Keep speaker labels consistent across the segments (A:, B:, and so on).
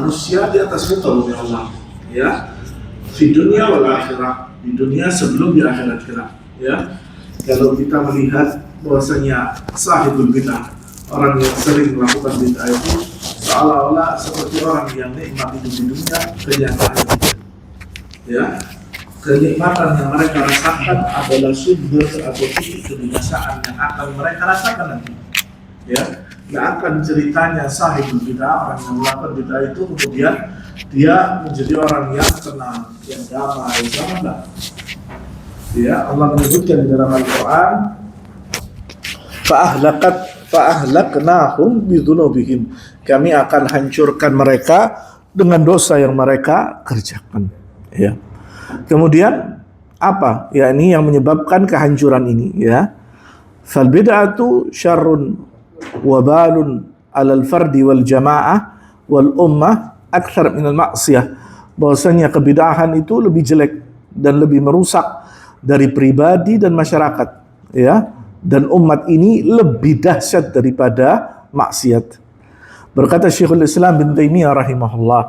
A: manusia di atas muka bumi Allah, ya, di dunia wal akhirah, di dunia sebelum di akhirat kelak, ya. Kalau kita melihat bahwasanya sahibul bid'ah, orang yang sering melakukan bid'ah itu seolah-olah seperti orang yang nikmat hidup di dunia, kenyataannya tidak. Ya, kenikmatan yang mereka rasakan adalah sumber atau titik kebinasaan yang akan mereka rasakan nanti. Ya, nggak akan ceritanya sahibul bid'ah, orang yang melakukan bid'ah itu kemudian dia menjadi orang yang tenang, yang damai, janganlah. Ya, Allah menyebutkan di dalam Al-Quran, fa'ahlaknahum bidzunubihim, kami akan hancurkan mereka dengan dosa yang mereka kerjakan. Ya. Kemudian apa? Ya, ini yang menyebabkan kehancuran ini, ya. Fal bid'atu syarrun wa balun 'alal fardi wal jamaah wal ummah aktsar minal ma'siyah. Bahwasanya kebid'ahan itu lebih jelek dan lebih merusak dari pribadi dan masyarakat, ya. Dan umat ini lebih dahsyat daripada maksiat. Berkata Syekhul Islam bin Taimiyah rahimahullah,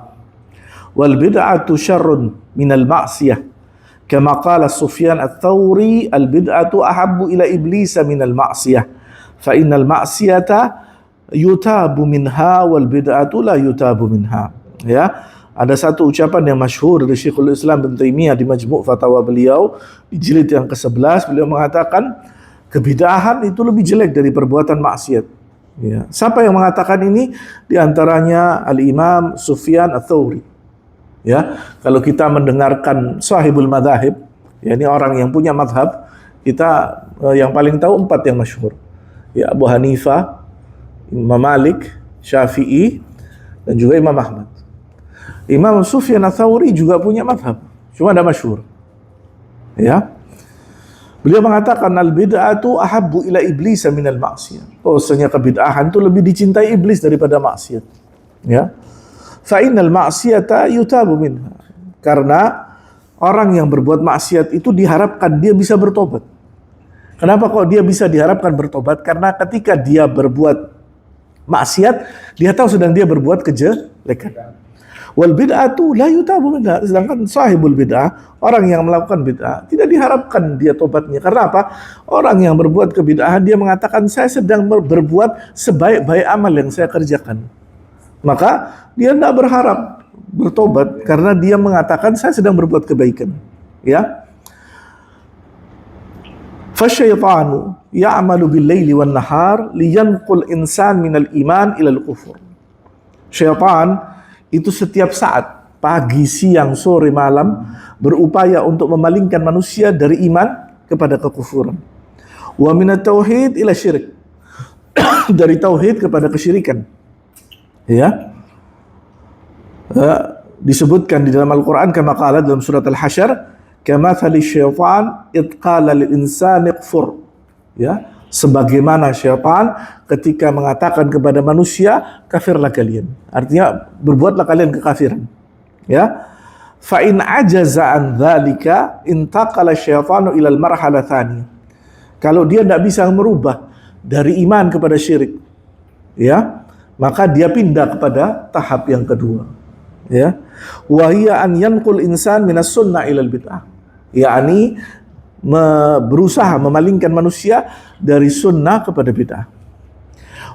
A: wal bid'atu syarrun minal ma'siyah, kama qala Sufyan ats-Tsauri, al bid'atu ahabbu ila iblis minal ma'siyah, fa innal ma'siyata yutabu minha wal bid'atu la yutabu minha. Ya, ada satu ucapan yang masyhur dari Syekhul Islam bin Taimiyah di Majmu' Fatawa beliau di jilid yang ke-11, beliau mengatakan kebid'ahan itu lebih jelek dari perbuatan maksiat. Ya. Siapa yang mengatakan ini? Di antaranya Al-Imam Sufyan ats-Tsauri. Ya, kalau kita mendengarkan sahibul madzhab, ya, ini orang yang punya mazhab, kita yang paling tahu 4 yang masyhur. Ya, Abu Hanifah, Imam Malik, Syafi'i, dan juga Imam Ahmad. Imam Sufyan ats-Tsauri juga punya mazhab, cuma ada masyhur. Ya. Beliau mengatakan al bid'atu ahabbu ila iblis minal ma'siyah. Bahwasanya kebid'ahan itu lebih dicintai iblis daripada maksiat. Ya. Fa innal ma'siyata yutabu minha. Karena orang yang berbuat maksiat itu diharapkan dia bisa bertobat. Kenapa kok dia bisa diharapkan bertobat? Karena ketika dia berbuat maksiat, dia tahu sedang dia berbuat kejelekan. Wal bid'atu la yutabu minha. Sedangkan sahibul bid'ah, orang yang melakukan bid'ah, tidak diharapkan dia tobatnya. Karena apa? Orang yang berbuat kebid'ahan, dia mengatakan saya sedang berbuat sebaik-baik amal yang saya kerjakan. Maka dia tidak berharap bertobat karena dia mengatakan saya sedang berbuat kebaikan. Ya. Fasyaitanu ya'malu bil-laili wan-nahar liyanqul insan minal iman ilal kufur. Syaitan itu setiap saat, pagi, siang, sore, malam, berupaya untuk memalingkan manusia dari iman kepada kekufuran. Wa minat tauhid ila syirik. Dari tauhid kepada kesyirikan. Ya. Disebutkan di dalam Al-Quran, kama qala dalam surat Al-Hasyr, kamathali syaitan id qala lil insani kfur. Ya. Sebagaimana syaitan ketika mengatakan kepada manusia, kafirlah kalian. Artinya berbuatlah kalian kekafiran. Ya. Fa in ajaza an dzalika intaqala syaitanu ila al-marhalah tsaniyah. Kalau dia tidak bisa merubah dari iman kepada syirik, ya, maka dia pindah kepada tahap yang kedua. Ya. Wa hiya an yanqul insan minas sunnah ila al-bid'ah. yakni berusaha memalingkan manusia dari sunnah kepada bid'ah.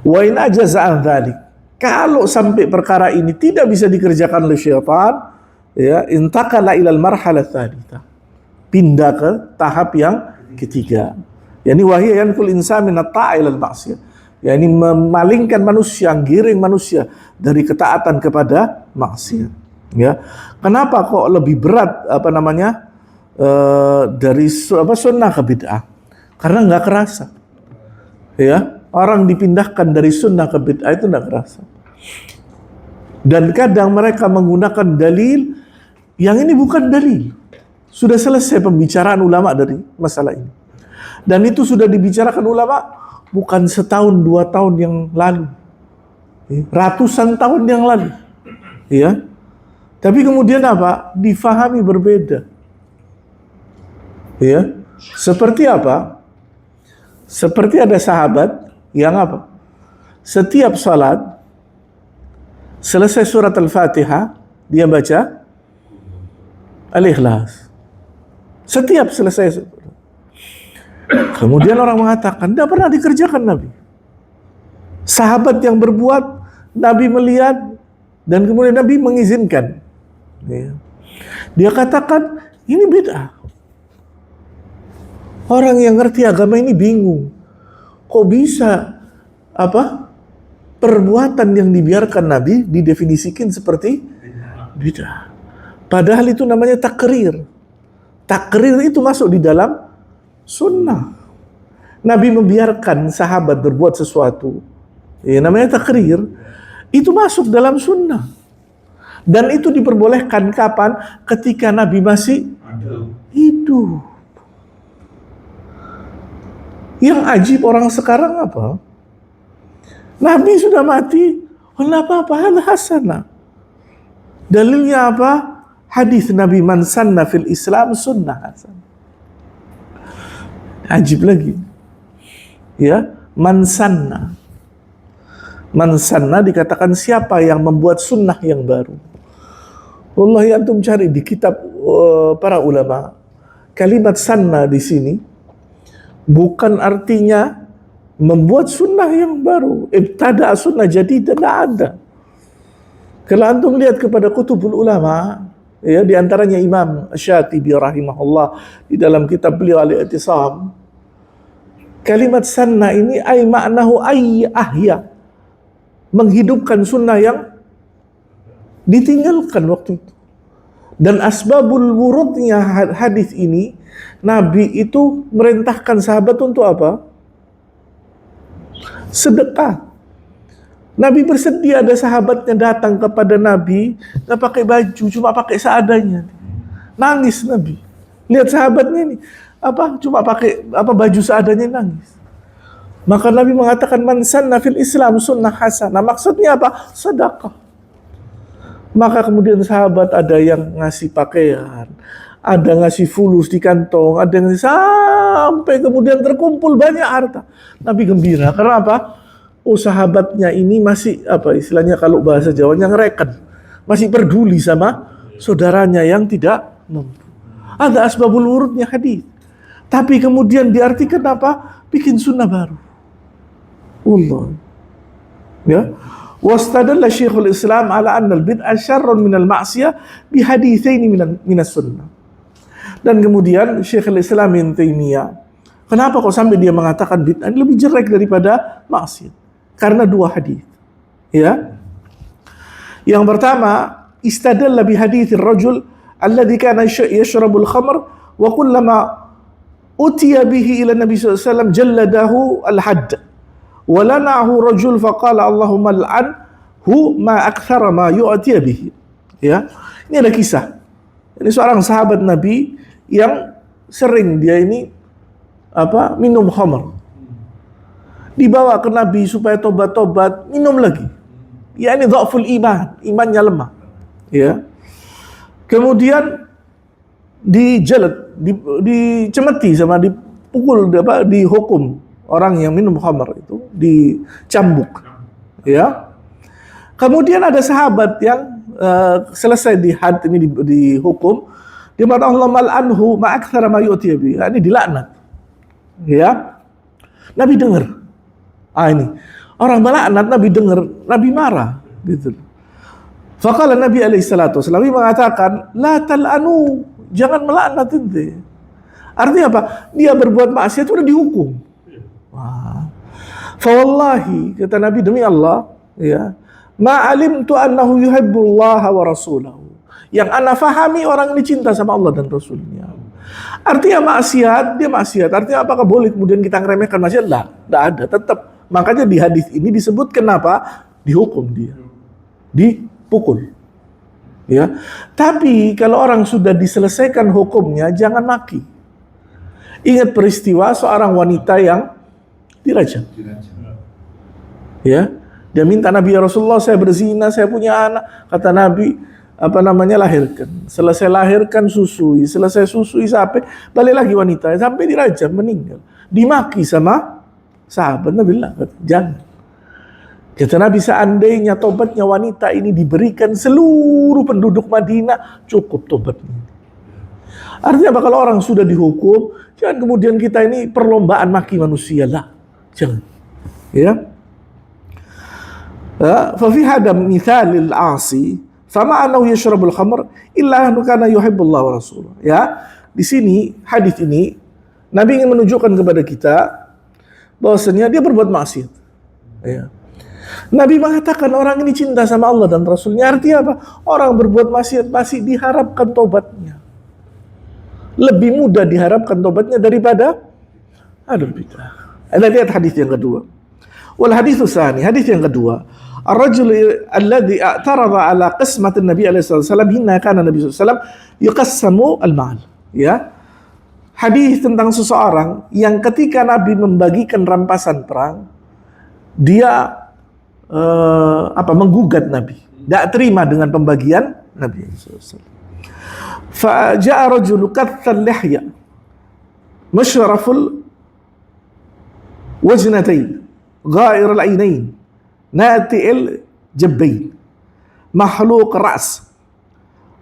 A: Wa in ajaza an dzalik, kalau sampai perkara ini tidak bisa dikerjakan oleh syaitan, ya, intakala ilal marhalah tsalitsah, pindah ke tahap yang ketiga. Yani wahiyya yankul insan min at-ta'a ilal maksiyah, yakni memalingkan manusia, giring manusia dari ketaatan kepada maksiat. Ya, kenapa kok lebih berat dari sunnah ke bid'ah? Karena nggak kerasa. Ya, orang dipindahkan dari sunnah ke bid'ah itu nggak kerasa. Dan kadang mereka menggunakan dalil yang ini bukan dalil. Sudah selesai pembicaraan ulama dari masalah ini. Dan itu sudah dibicarakan ulama bukan setahun, 2 tahun yang lalu. Ratusan tahun yang lalu. Ya. Tapi kemudian apa? Difahami berbeda. Ya. Seperti apa? Seperti ada sahabat yang apa? Setiap salat Selesai surat Al-Fatihah, dia baca Al-Ikhlas. Setiap selesai. Kemudian orang mengatakan, tidak pernah dikerjakan Nabi. Sahabat yang berbuat, Nabi melihat, dan kemudian Nabi mengizinkan. Dia katakan, ini bid'ah. Orang yang ngerti agama ini bingung. Kok bisa perbuatan yang dibiarkan Nabi didefinisikan seperti bid'ah. Padahal itu namanya takrir. Takrir itu masuk di dalam sunnah. Nabi membiarkan sahabat berbuat sesuatu, namanya takrir, itu masuk dalam sunnah. Dan itu diperbolehkan kapan? Ketika Nabi masih hidup. Yang ajib orang sekarang apa? Nabi sudah mati, enggak apa-apa, hal hasanah. Dalilnya apa? Hadis Nabi, man sanna fil Islam sunnah hasanah. Ajib lagi. Ya, man sanna. Man sanna dikatakan siapa yang membuat sunnah yang baru. Wallahi antum cari di kitab para ulama, kalimat sanna di sini bukan artinya membuat sunnah yang baru. Ibtada sunnah jadi tidak ada. Kalau antum lihat kepada kutubul ulama, ya, di antaranya Imam Syatibi rahimahullah di dalam kitab beliau Al-I'tisam, kalimat sanna ini ay maknahu ay ahya, menghidupkan sunnah yang ditinggalkan waktu itu. Dan asbabul wurudnya hadis ini, Nabi itu merintahkan sahabat untuk apa? Sedekah. Nabi bersedia, ada sahabatnya datang kepada Nabi, nggak pakai baju, cuma pakai seadanya. Nangis Nabi. Lihat sahabatnya ini, cuma pakai baju seadanya, nangis. Maka Nabi mengatakan, man sanna fil Islam sunnah hasanah. Maksudnya apa? Sedekah. Maka kemudian sahabat ada yang ngasih pakaian, ada ngasih fulus di kantong, ada yang ngasih, sampai kemudian terkumpul banyak harta. Nabi gembira. Karena apa? Oh, sahabatnya ini masih istilahnya kalau bahasa Jawanya ngereken, masih peduli sama saudaranya yang tidak mampu. Ada asbabul wurudnya hadis. Tapi kemudian diartikan apa? Bikin sunnah baru. Allah. Ya. Wastadalla Syekhul Islam ala anna al-bid'ah syarrun minal ma'siyah bihaditsaini minas sunnah. Dan kemudian Syekhul Islam Ibnu Taimiyah, kenapa kok sampai dia mengatakan bid'ah lebih jelek daripada maksiat? Karena dua hadis. Ya. Yang pertama, istadalla bi hadits ar-rajul alladhi kana yashrabul khamr wa kullama utiya bihi ila Nabi sallallahu alaihi wasallam jalladahu al-hadd. Walanahu rajul faqala Allahumma al'anhu ma akthara ma yu'tiya bihi. Ya. Ini ada kisah. Ini seorang sahabat Nabi yang sering dia ini minum khamr. Dibawa ke Nabi supaya tobat-tobat, minum lagi. Ya, ini dhaful iman, imannya lemah. Ya. Kemudian dijelet, dicemeti sama dipukul, dihukum. Orang yang minum khamr itu dicambuk, ya. Kemudian ada sahabat yang selesai ini dihukum, dia mengatakan Allah mal'anhu ma aktsara ma yu'tiya bi. Ini dilaknat. Ya. Nabi dengar. Ini orang melaknat, Nabi dengar, Nabi marah, gitu. Faqala Nabi alaihi salatu wasallam mengatakan, la tal'anu, jangan melaknat ente. Artinya apa? Dia berbuat maksiat sudah dihukum. Fa wallahi, kata Nabi, demi Allah, ya, ma alimtu annahu yuhibbullaha wa rasulahu. Yang ana fahami orang ini cinta sama Allah dan Rasulnya. Artinya maksiat, dia maksiat. Artinya apakah boleh kemudian kita ngeremehkan maksiat? Tidak ada, tetap. Makanya di hadis ini disebut kenapa dihukum dia, dipukul. Ya, tapi kalau orang sudah diselesaikan hukumnya, jangan maki. Ingat peristiwa seorang wanita yang dirajam. Ya, dia minta Nabi, ya Rasulullah, saya berzina, saya punya anak. Kata Nabi, lahirkan. Selesai lahirkan, susui. Selesai susui sampai balik lagi wanita, sampai dirajam, meninggal. Dimaki sama sahabat. Nabi bilang, jangan. Kata Nabi, seandainya tobatnya wanita ini diberikan seluruh penduduk Madinah, cukup tobatnya. Artinya apa? Kalau orang sudah dihukum, jangan kemudian kita ini perlombaan maki manusia lah. Jangan. Ya. Fa fi hada mithalil 'asi, fama annahu yashrabul khamr illa annahu kana yuhibbullah wa rasuluh. Ya. Di sini hadis ini Nabi ingin menunjukkan kepada kita bahwasanya dia berbuat maksiat. Ya. Nabi mengatakan orang ini cinta sama Allah dan Rasulnya. Artinya apa? Orang berbuat maksiat masih diharapkan tobatnya. Lebih mudah diharapkan tobatnya daripada ahlul bidah. Anda lihat hadis yang kedua. Wal haditsu tsani, hadis yang kedua. Ar-rajul alladhi i'tarada ala qismatin Nabi alaihi wasallam hina kana Nabi sallallahu alaihi wasallam yuqassamu al-mal. Ya. Hadis tentang seseorang yang ketika Nabi membagikan rampasan perang, dia menggugat Nabi, tidak terima dengan pembagian Nabi SAW. Faja'a rajulu katsal lihya mashraful wajnatain ghair al-ainain nati'il jabbain mahluq ra's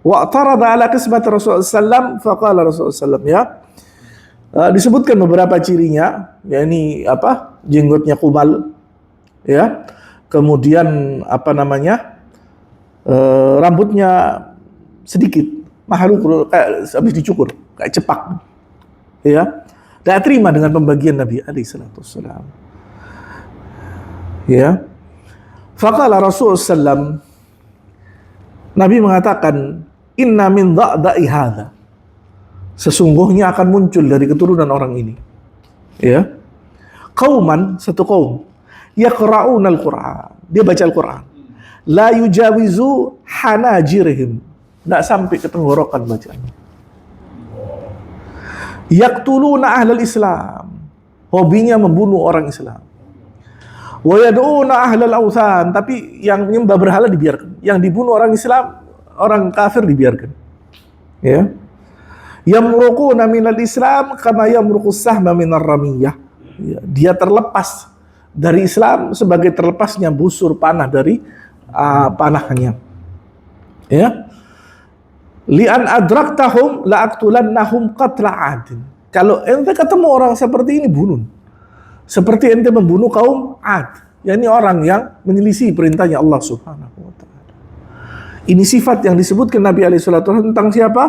A: wa atarada ala qismat Rasulullah sallallahu faqala Rasulullah sallallahu ya. Disebutkan beberapa cirinya, yakni jenggotnya kumal, ya. Kemudian rambutnya sedikit, makhluk kayak habis dicukur, kayak cepak, ya. Tidak terima dengan pembagian Nabi alaihi salatu wassalam. Ya. Faqala Rasulullah sallam, Nabi mengatakan, inna min dha'da'i hadza, sesungguhnya akan muncul dari keturunan orang ini, ya, qauman, satu kaum, yaqra'una al-Qur'an, dia baca Al-Quran, la yujawizu hanajirihim, tidak sampai ke tenggorokan bacanya, yaqtuluna ahlal Islam, hobinya membunuh orang Islam, wa yad'una ahlal awthan, tapi yang menyembah berhala dibiarkan, yang dibunuh orang Islam, orang kafir dibiarkan, ya. Yamruquna minal Islam kama yamruqus sahma minar ramiyah, ya, dia terlepas dari Islam sebagai terlepasnya busur panah dari panahnya, ya. Li'an adraktahum la'aqtulannahum qatla 'adin, kalau ente ketemu orang seperti ini bunuh, seperti ente membunuh kaum 'Ad, yakni orang yang menyelisih perintahnya Allah Subhanahu wa taala. Ini sifat yang disebutkan Nabi alaihi salatu wasallam tentang siapa?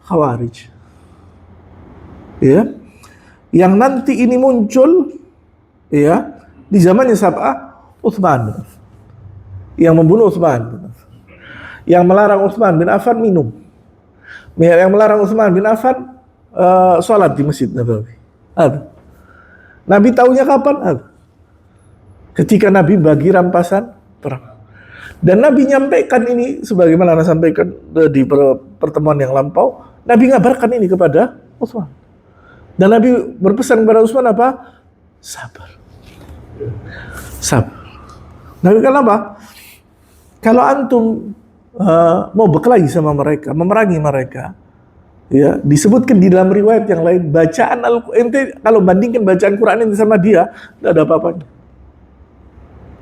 A: Khawarij, ya, yang nanti ini muncul, ya, di zamannya siapa? Utsman bin Affan, yang membunuh Utsman bin Affan, yang melarang Utsman bin Affan minum, yang melarang Utsman bin Affan sholat di Masjid Nabawi. Nabi tahunya kapan? Ketika Nabi bagi rampasan perang. Dan Nabi nyampaikan ini sebagaimana Anda sampaikan di pertemuan yang lampau. Nabi ngabarkan ini kepada Utsman. Dan Nabi berpesan kepada Utsman apa? Sabar. Sabar. Nabi kata apa? Kalau antum mau berkelahi sama mereka, memerangi mereka, ya, disebutkan di dalam riwayat yang lain, bacaan ente kalau bandingkan bacaan Quran ente sama dia, tidak ada apa-apanya.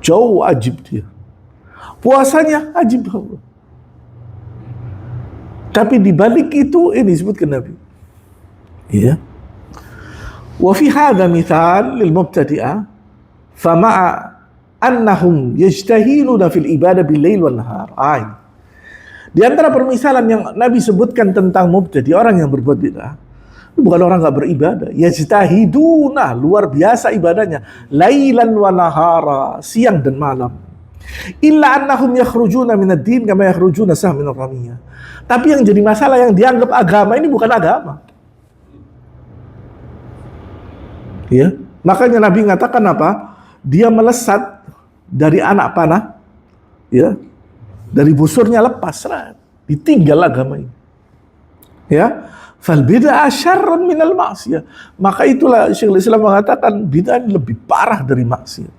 A: Jauh ajib dia. Puasanya ajib. Tapi di balik itu ini disebutkan Nabi. Ya. Wa fi hadha mithal lil mubtadi'ah fama'a annahum yajtahiluna fil ibadah bil lail wan nahar. Di antara permisalan yang Nabi sebutkan tentang mubtadi, orang yang berbuat bid'ah, bukan orang enggak beribadah, yajtahiduna, luar biasa ibadahnya, lailan wa nahara, siang dan malam. Illa annahum yakhrujuna minad din kama yakhrujuna sahmin ramiyah. Tapi yang jadi masalah, yang dianggap agama ini bukan agama. Ya, makanya Nabi mengatakan apa? Dia melesat dari anak panah, ya, dari busurnya lepas, ditinggal agama ini. Ya, fal bid'ah syarrun minal ma'siyah. Maka itulah Syekhul Islam mengatakan bid'ah lebih parah dari maksiat.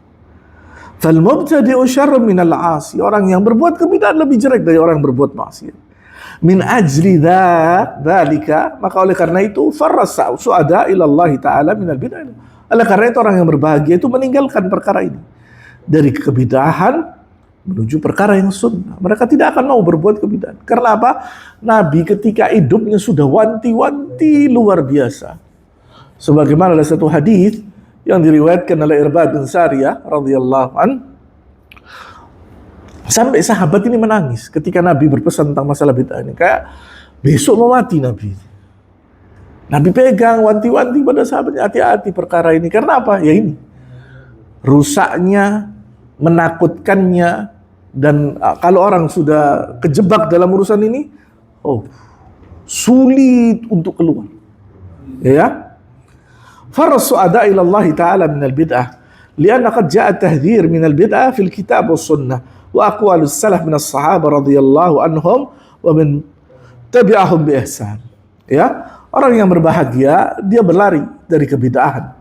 A: Fal mubtadi'u syarrun minal 'asi. Orang yang berbuat kebid'ahan lebih jelek dari orang yang berbuat maksiat. Min ajli dzalika, maka oleh karena itu farrasa su'ada ila Allah taala minal bid'ah. Oleh karena itu orang yang berbahagia itu meninggalkan perkara ini. dari kebidahan menuju perkara yang sunnah. Mereka tidak akan mau berbuat kebidahan. Karena apa? Nabi ketika hidupnya sudah wanti-wanti luar biasa. Sebagaimana ada satu hadis yang diriwayatkan oleh Irbad bin Sariyah radhiyallahu an, sampai sahabat ini menangis ketika Nabi berpesan tentang masalah bid'ah ini. Kayak besok mau mati Nabi. Nabi pegang wanti-wanti pada sahabatnya, hati-hati perkara ini. Karena apa? Ya ini, rusaknya, menakutkannya, dan kalau orang sudah kejebak dalam urusan ini, sulit untuk keluar. Ya. Farasu ada ila Allah Ta'ala min al-bid'ah, lianna qad ja'a tahdhir min al-bid'ah fil kitab was sunnah wa aqwalus salaf min as-sahaba radhiyallahu anhum wa min tabi'ahum bi ihsan. Ya, orang yang berbahagia dia berlari dari kebid'ahan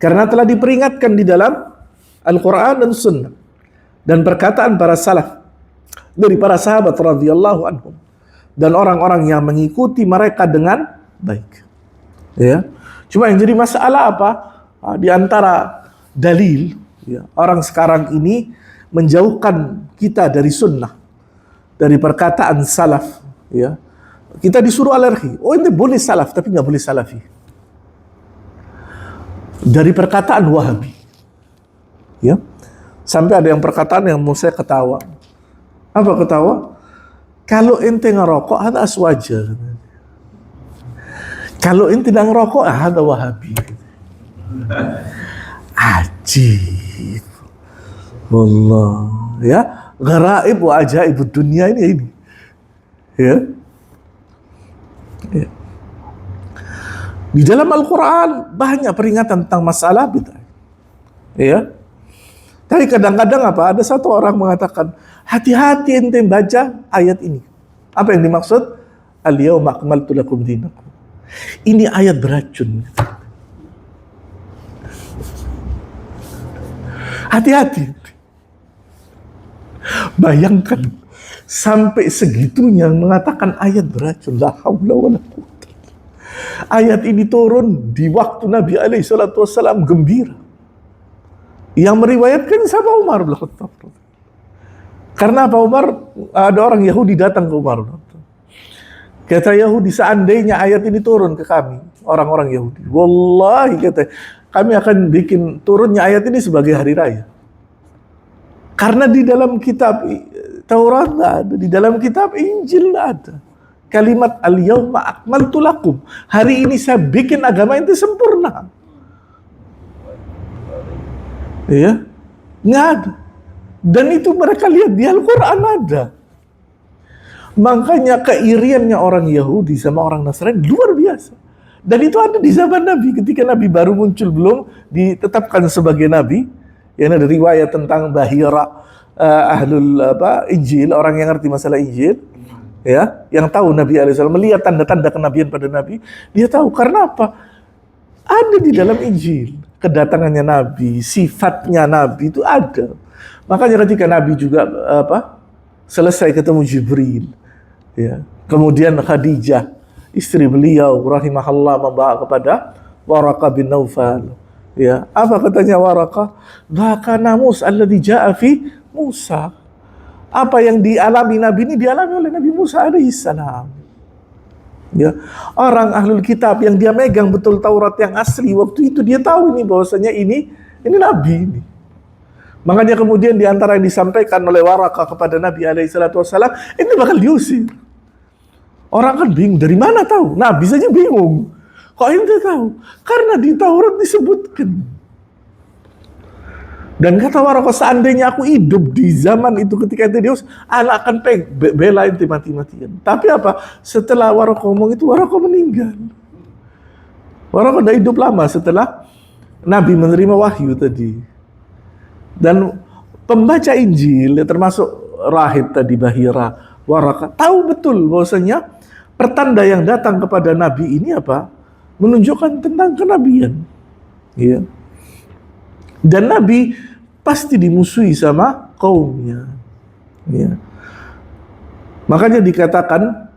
A: karena telah diperingatkan di dalam Al-Quran dan Sunnah dan perkataan para salaf dari para sahabat radhiyallahu anhum dan orang-orang yang mengikuti mereka dengan baik. Ya, cuma yang jadi masalah apa? Di antara dalil, ya, orang sekarang ini menjauhkan kita dari sunnah, dari perkataan salaf. Ya, kita disuruh alergi. Ini boleh salaf tapi nggak boleh salafi. Dari perkataan Wahabi. Ya, sampai ada yang perkataan yang mau saya ketawa. Apa ketawa? Kalau ente ngerokok ada aswaja. Kalau ente tidak ngerokok ada Wahabi. Ajib. Wallah, ya, gharaib wa ajaib dunia ini. Ya. Ya. Di dalam Al-Quran banyak peringatan tentang masalah bid'ah. Ya. Tapi kadang-kadang apa? Ada satu orang mengatakan, hati-hati ente baca ayat ini. Apa yang dimaksud? Al-yawma akmaltu lakum dinakum. Ini ayat beracun. Hati-hati. Bayangkan sampai segitunya mengatakan ayat beracun. La haula wala quwwata. Ayat ini turun di waktu Nabi SAW gembira. Yang meriwayatkan siapa? Umar bin Khattab. Karena apa? Umar, ada orang Yahudi datang ke Umar bin Khattab. Kata Yahudi, seandainya ayat ini turun ke kami, orang-orang Yahudi, wallahi kata, kami akan bikin turunnya ayat ini sebagai hari raya. Karena di dalam kitab Taurat tidak ada, di dalam kitab Injil tidak ada. Kalimat al-yawma akmaltu lakum. Hari ini saya bikin agama itu sempurna. Ya, nggak ada. Dan itu mereka lihat di Al-Quran ada. Makanya keiriannya orang Yahudi sama orang Nasrani luar biasa. Dan itu ada di zaman Nabi, ketika Nabi baru muncul, belum ditetapkan sebagai Nabi. Yang ada riwayat tentang Bahira, ahlul Injil, orang yang ngerti masalah Injil, ya, yang tahu Nabi SAW, melihat tanda-tanda kenabian pada Nabi, dia tahu. Karena apa? Ada di dalam Injil kedatangannya Nabi, sifatnya Nabi itu ada. Makanya ketika Nabi juga selesai ketemu Jibril, ya, kemudian Khadijah, istri beliau rahimahullah, membawa kepada Waraqah bin Naufal. Ya, apa katanya Waraqah? Dzaka Musa alladzi jaa fi Musa. Apa yang dialami Nabi ini dialami oleh Nabi Musa alaihissalam. Ya, orang ahlul kitab yang dia megang betul Taurat yang asli waktu itu, dia tahu ini bahwasanya ini Nabi ini. Makanya kemudian di antara yang disampaikan oleh Waraqah kepada Nabi alaihissalam, ini bakal diusir. Orang kan bingung, dari mana tahu? Nabi saja bingung. Kok ente tahu? Karena di Taurat disebutkan. Dan kata Waraqah, seandainya aku hidup di zaman itu ketika ente diusir, anak akan bela ente mati-matian. Tapi apa? Setelah Waraqah ngomong itu, Waraqah meninggal. Waraqah udah hidup lama setelah Nabi menerima wahyu tadi. Dan pembaca Injil, termasuk rahib tadi Bahira, Waraqah, tahu betul bahwasanya pertanda yang datang kepada Nabi ini apa? Menunjukkan tentang kenabian. Ya. Dan Nabi pasti dimusuhi sama kaumnya. Ya. Makanya dikatakan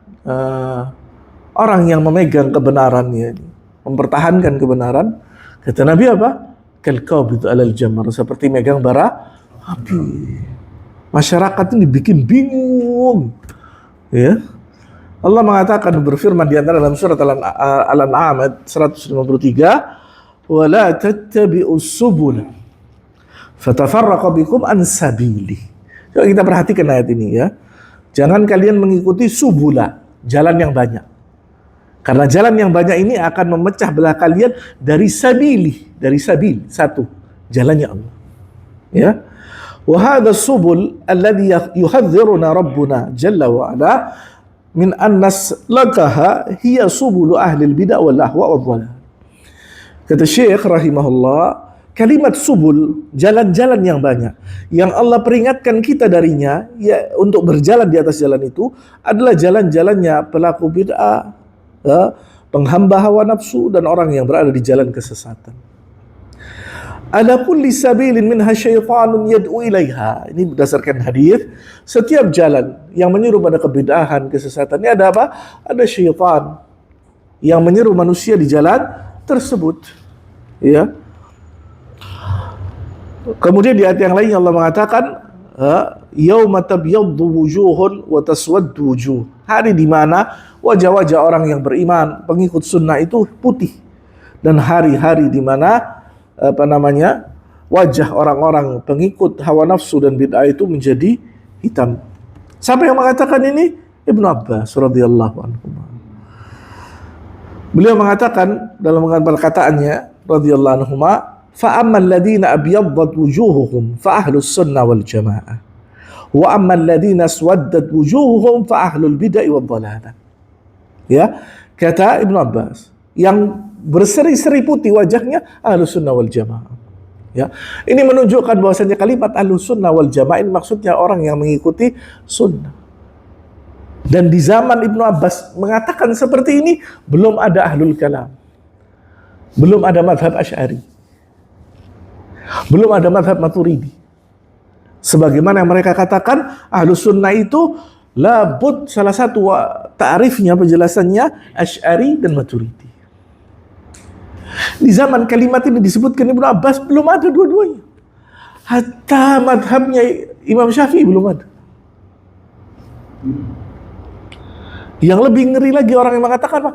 A: orang yang memegang kebenarannya, mempertahankan kebenaran, kata Nabi apa? Kal qabid alal jamar, seperti megang bara Tapi masyarakat ini dibikin bingung. Ya. Allah mengatakan, berfirman di antara dalam surat Al-An'am ayat 153, "Wala tattabi'us subul fatafarraqa bikum an sabili." Coba kita perhatikan ayat ini ya. Jangan kalian mengikuti subula, jalan yang banyak. Karena jalan yang banyak ini akan memecah belah kalian dari sabili, dari sabil, satu, jalannya Allah. Ya. Wa hadha subul alladhi yuhadziruna rabbuna jalla wa ala min annas lakaha hiya subulu ahli bidah wal ahwa wal dhalal. Kata Syekh rahimahullah, kalimat subul, jalan-jalan yang banyak, yang Allah peringatkan kita darinya, ya, untuk berjalan di atas jalan itu adalah jalan-jalannya pelaku bid'ah, ya, penghamba hawa nafsu, dan orang yang berada di jalan kesesatan. Ala kulli sabilin minha syaitanun yad'u ilaiha. Ini berdasarkan hadis, setiap jalan yang menyeru pada kebid'ahan, kesesatan, ini ada apa? Ada syaitan yang menyeru manusia di jalan tersebut. Ya. Kemudian di ayat yang lain Allah mengatakan, yauma tabyaddu wujuhun wa taswaddu wujuh. Hari di mana wajah-wajah orang yang beriman, pengikut sunnah itu putih, dan hari-hari di mana wajah orang-orang pengikut hawa nafsu dan bid'ah itu menjadi hitam. Siapa yang mengatakan ini? Ibnu Abbas radhiyallahu anhu. Beliau mengatakan dalam perkataannya radhiyallahu anhu, fa ammal ladina abyaddat wujuhuhum fa ahlus sunnah wal jamaah wa ammal ladina aswaddat wujuhuhum fa ahlul bid'ah wad dhalalah. Ya, kata Ibnu Abbas, yang berseri-seri putih wajahnya ahlus sunnah wal jamaah. Ya, ini menunjukkan bahwasanya kalimat ahlus sunnah wal jamaah ini maksudnya orang yang mengikuti sunnah. Dan di zaman Ibnu Abbas mengatakan seperti ini, belum ada ahlul kalam, belum ada mazhab Asy'ari, belum ada mazhab Maturidi. Sebagaimana yang mereka katakan, ahlus sunnah itu labud, salah satu ta'rifnya, penjelasannya Asy'ari dan Maturidi. Di zaman kalimat ini disebutkan Ibnu Abbas, belum ada dua-duanya. Hatta madhabnya Imam Syafi'i belum ada. Yang lebih ngeri lagi orang yang mengatakan,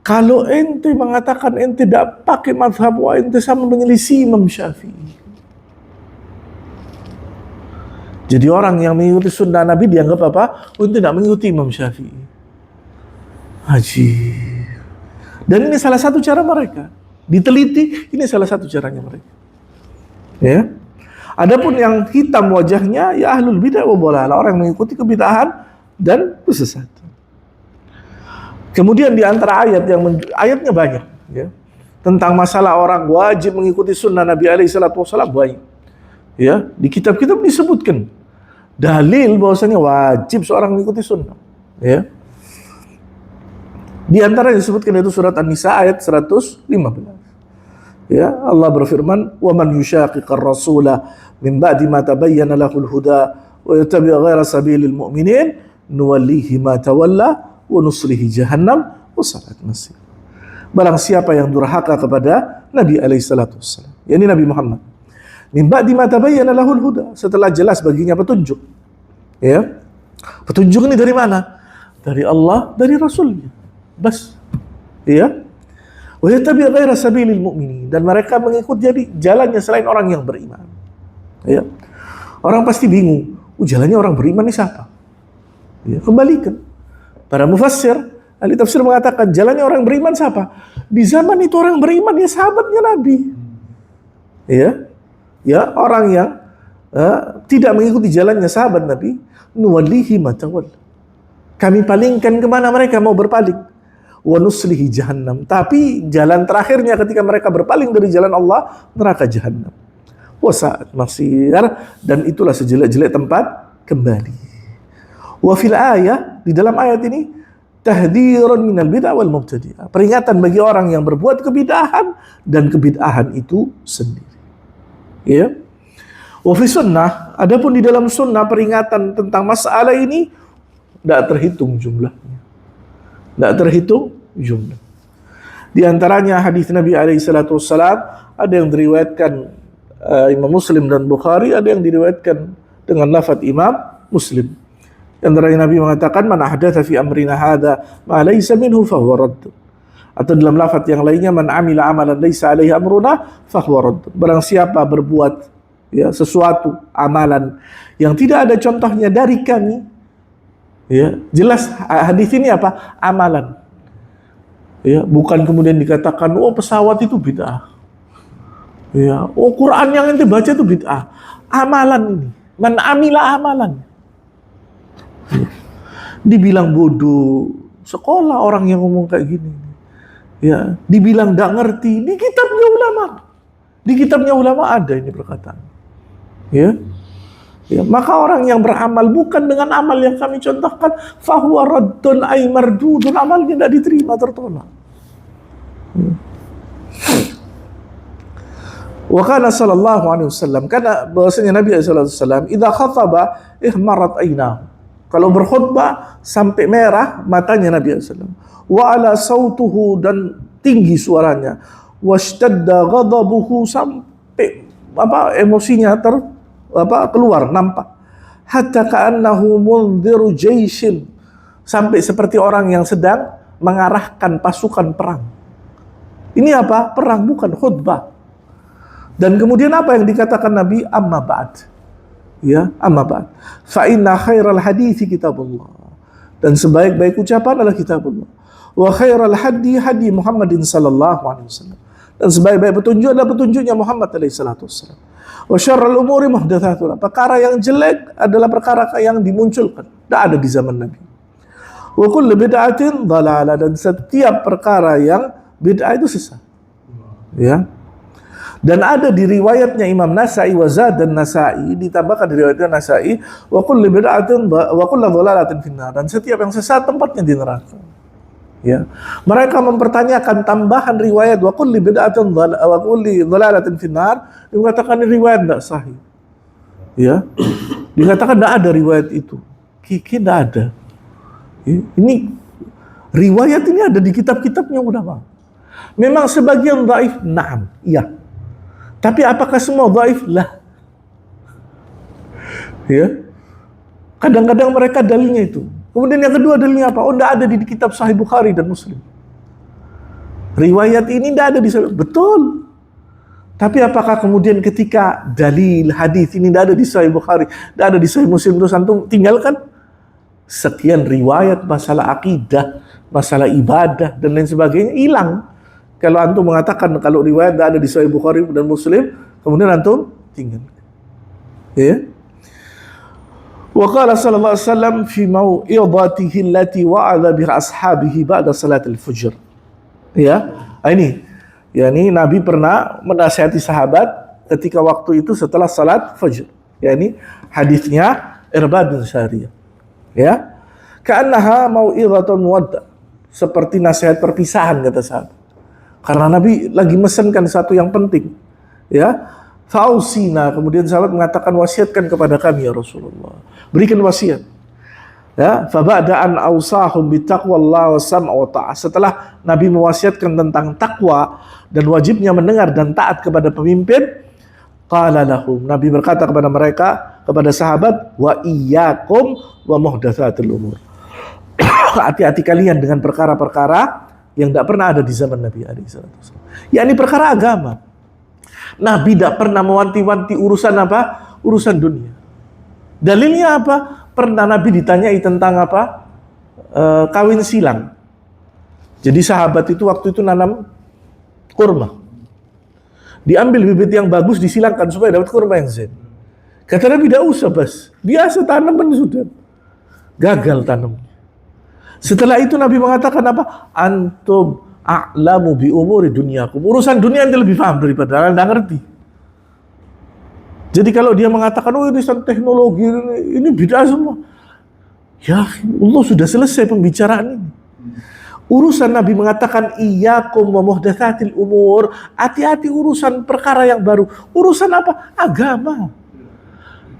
A: kalau ente mengatakan ente tidak pakai madhab, wah ente sama menyelisih Imam Syafi'i. Jadi orang yang mengikuti sunnah Nabi dianggap apa? Ente tidak mengikuti Imam Syafi'i. Haji. Dan ini salah satu cara mereka. Diteliti, ini salah satu caranya mereka. Ya. Adapun yang hitam wajahnya, ya ahlul bid'ah wa dhalalah, orang yang mengikuti kebid'ahan dan kesesatan. Kemudian di antara ayat yang ayatnya banyak, ya, tentang masalah orang wajib mengikuti sunnah Nabi alaihi salatu wasallam banyak. Ya, di kitab-kitab disebutkan dalil bahwasanya wajib seorang mengikuti sunnah. Ya. Di antara yang disebutkan itu surat An-Nisa ayat 115. Ya, Allah berfirman, "Wa man yushaqiqar rasula min ba'di ma tabayyana lahul huda wa yattabi' ghaira sabilil mu'minin nuwallihi ma tawalla wa nuslihi jahannam wa sa'at masir." Barang siapa yang durhaka kepada Nabi alaihi salatu wassalam, yakni Nabi Muhammad, min ba'di ma tabayyana lahul huda, setelah jelas baginya petunjuk. Ya. Petunjuk ini dari mana? Dari Allah, dari Rasulnya. Bas. Ya. Wa yattabi' ghaira sabilil mu'minin, dan mereka mengikut jadi jalannya selain orang yang beriman. Ya. Orang pasti bingung, jalannya orang beriman ini siapa? Ya, kembalikan. Para mufassir, ahli tafsir mengatakan jalannya orang beriman siapa? Di zaman itu orang beriman ya sahabatnya Nabi. Ya. Ya, orang yang tidak mengikuti jalannya sahabat Nabi, nuwallihi ma tawalla. Kami palingkan kemana mereka mau berpaling. Wa nuslihi jahannam. Tapi jalan terakhirnya ketika mereka berpaling dari jalan Allah, neraka jahannam. Wa sa'at masir, dan itulah sejelek-jelek tempat kembali. Wa fil ayah, di dalam ayat ini, tahdhirun minal bid'ah wal mubtadi'ah, peringatan bagi orang yang berbuat kebid'ahan dan kebid'ahan itu sendiri. Ya. Wa fi sunnah, adapun di dalam sunnah peringatan tentang masalah ini tidak terhitung jumlahnya. Tidak terhitung jumlah. Di antaranya hadis Nabi alaihi salatu wassalam, ada yang diriwayatkan Imam Muslim dan Bukhari, ada yang diriwayatkan dengan lafaz Imam Muslim. Antara Nabi mengatakan, man ahdatsa fi amrina hadza ma laysa minhu fahuwa radd. Atau dalam lafaz yang lainnya, man amila amalan laysa alaihi amruna fahuwa radd. Barang siapa berbuat ya sesuatu amalan yang tidak ada contohnya dari kami, ya jelas hadis ini apa? Amalan. Ya, bukan kemudian dikatakan oh pesawat itu bid'ah. Ya, oh Quran yang ente baca itu bid'ah. Amalan ini, man amila amalan. Ya. Dibilang bodoh, sekolah orang yang ngomong kayak gini. Ya, dibilang enggak ngerti, di kitabnya ulama. Di kitabnya ulama ada ini perkataan. Ya. Ya, maka orang yang beramal bukan dengan amal yang kami contohkan, fahuwa raddun ay mardudun, amalnya tidak diterima, tertolak. Wa kana sallallahu alaihi wasallam, karena bahwasanya Nabi sallallahu alaihi wasallam idza khataba ihmarat aynahu, kalau berkhutbah sampai merah matanya Nabi sallallahu alaihi wasallam, wa ala sautuhu, dan tinggi suaranya, washtadda ghadabuhu, sampai emosinya keluar, nampak, hatta ka'annahu mundhiru jaishin, sampai seperti orang yang sedang mengarahkan pasukan perang. Ini apa? Perang, bukan khutbah. Dan kemudian apa yang dikatakan Nabi? Amma ba'd. Ya, amma ba'd. Fa inna khairal hadithi kitabullah. Dan sebaik-baik ucapan adalah kitabullah. Wa khairal hadi hadi Muhammadin sallallahu alaihi wasallam. Dan sebaik-baik petunjuk adalah petunjuknya Muhammad alaihi salatu wasallam. Wa syarrul umuri muhdatsatuha. Perkara yang jelek adalah perkara yang dimunculkan. Tidak ada di zaman Nabi. Wa kullu bid'atin dhalalah, dan setiap perkara yang bid'ah itu sesat. Ya. Dan ada di riwayatnya Imam Nasai, wa zad dan Nasai, ditambahkan di riwayatnya Nasai, wa kullu bid'atin wa kullu dhalalatin finnar, dan setiap yang sesat tempatnya di neraka. Ya. Mereka mempertanyakan tambahan riwayat wa kullu bid'atin wa kullu dhalalatin finnar, dikatakan riwayat tidak sahih. Ya. Dikatakan tidak ada riwayat itu. Tidak ada. Ya. Ini riwayat ini ada di kitab-kitabnya ulama. Memang sebagian dhaif, na'am, iya. Tapi apakah semua dhaif? Lah. Ya. Kadang-kadang mereka dalilnya itu. Kemudian yang kedua dalilnya apa? Oh, tidak ada di kitab Sahih Bukhari dan Muslim. Riwayat ini tidak ada di Sahih. Betul. Tapi apakah kemudian ketika dalil hadis ini tidak ada di Sahih Bukhari, tidak ada di Sahih Muslim, terus antum tinggalkan sekian riwayat masalah akidah, masalah ibadah dan lain sebagainya, hilang. Kalau antum mengatakan kalau riwayat tidak ada di Sahih Bukhari dan Muslim, kemudian antum tinggal. Ya. Wa qala sallallahu alaihi wasallam fi mau'idatihi allati wa'adha biha ashabihi ba'da salatil fajr. Ya. Ini yakni Nabi pernah menasihati sahabat ketika waktu itu setelah salat fajr. Yakni hadisnya Irbad bin Sariyah. Ya. Ka'annaha mau'idhatun muwadda. Seperti nasihat perpisahan kata sahabat. Karena Nabi lagi mesenkan satu yang penting. Ya. Fausina, kemudian sahabat mengatakan, wasiatkan kepada kami ya Rasulullah. Berikan wasiat. Ya, fa ba'da an awsahum bi taqwallah wa sam'a wa ta'ah. Setelah Nabi mewasiatkan tentang takwa dan wajibnya mendengar dan taat kepada pemimpin, qala lahum, Nabi berkata kepada mereka, kepada sahabat, wa iyyakum wa muhdatsatil umur. Hati-hati kalian dengan perkara-perkara yang tidak pernah ada di zaman Nabi SAW. Ya, ini perkara agama. Nabi tidak pernah mewanti-wanti urusan apa? Urusan dunia. Dalilnya apa? Pernah Nabi ditanyai tentang apa? Kawin silang. Jadi sahabat itu waktu itu nanam kurma. Diambil bibit yang bagus, disilangkan supaya dapat kurma yang zen. Kata Nabi, tidak usah bas. Biasa tanaman sudah. Gagal tanam. Setelah itu Nabi mengatakan apa? Antum a'lamu bi umuri dunyakum. Urusan dunia anda lebih paham daripada anda ngerti. Jadi kalau dia mengatakan, oh ini teknologi, ini bid'ah semua. Ya Allah, sudah selesai pembicaraan ini. Urusan Nabi mengatakan, iyyakum wa muhdatsatil umur. Hati-hati urusan perkara yang baru. Urusan apa? Agama.